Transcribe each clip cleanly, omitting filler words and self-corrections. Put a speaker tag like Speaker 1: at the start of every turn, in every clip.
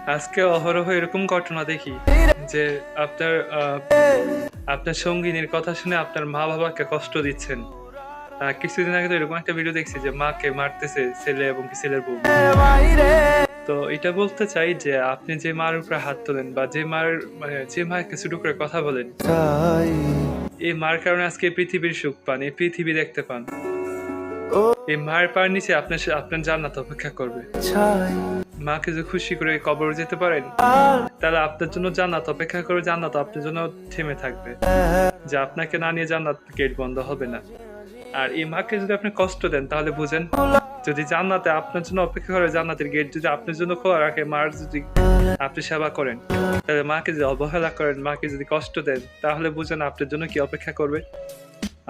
Speaker 1: আজকে অহরহ এরকম ঘটনা দেখি যে আপনার আপনার সঙ্গিনীর কথা শুনে আপনার মা বাবাকে কষ্ট দিচ্ছেন। কিছুদিন আগে তো এরকম একটা ভিডিও দেখছি যে মাকে মারতেছে ছেলে এবং কি ছেলের বউ। তো এটা বলতে চাই যে আপনি যে মার উপরে হাত তোলেন বা যে মার মানে যে মাকে ছোট করে কথা বলেন, এই মার কারণে আজকে এই পৃথিবীর সুখ পান, এই পৃথিবী দেখতে পান। এই মায়ের পায়ের নিচে আপনার জান্নাত অপেক্ষা করবে। মাকে যদি খুশি করে কবরে যেতে পারেন, তাহলে আপনার জন্য জান্নাত অপেক্ষা করে, জান্নাত আপনার জন্য থেমে থাকবে, যে আপনাকে না নিয়ে জান্নাত গেট বন্ধ হবে না। আর এই মাকে যদি আপনি কষ্ট দেন, তাহলে বুঝেন যদি জান্নাতে আপনার জন্য অপেক্ষা করে, জান্নাতের গেট যদি আপনার জন্য খোলা রাখে, মার যদি আপনি সেবা করেন, তাহলে মাকে যদি অবহেলা করেন, মাকে যদি কষ্ট দেন, তাহলে বুঝেন আপনার জন্য কি অপেক্ষা করবে।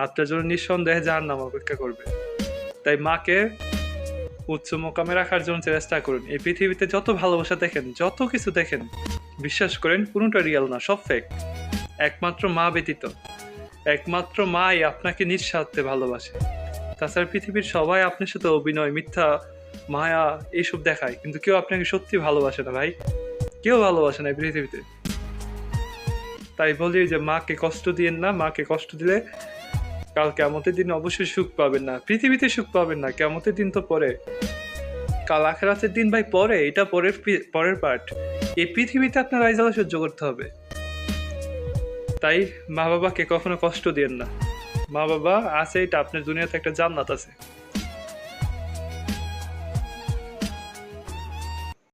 Speaker 1: আপনার জন্য নিঃসন্দেহে জাহান্নাম অপেক্ষা করবে। তাই মাকে উচ্চ মোকামে রাখার জন্য চেষ্টা করুন। এই পৃথিবীতে যত ভালোবাসা দেখেন, যত কিছু দেখেন, বিশ্বাস করেন কোনোটা রিয়েল না, সব ফেক। একমাত্র মা ব্যতীত, একমাত্র মাই আপনাকে নিঃস্বার্থে ভালোবাসে। তাছাড়া পৃথিবীর সবাই আপনার সাথে অভিনয়, মিথ্যা, মায়া এইসব দেখায়, কিন্তু কেউ আপনাকে সত্যি ভালোবাসে না ভাই। কেউ ভালোবাসে না এই পৃথিবীতে। তাই বলি যে মাকে কষ্ট দিয়েন না। মাকে কষ্ট দিলে কাল কিয়ামতের দিন অবশ্যই সুখ পাবেন না, পৃথিবীতে সুখ পাবেন না। কিয়ামতের দিন তো পরে, কাল আখিরাতের দিন ভাই পরে, এটা পরের পার্ট। এই পৃথিবীতে আপনার আইজালা সহ্য করতে হবে। তাই মা বাবাকে কখনো কষ্ট দিয়েন না। মা বাবা আছে, এটা আপনার দুনিয়াতে একটা জান্নাত আছে।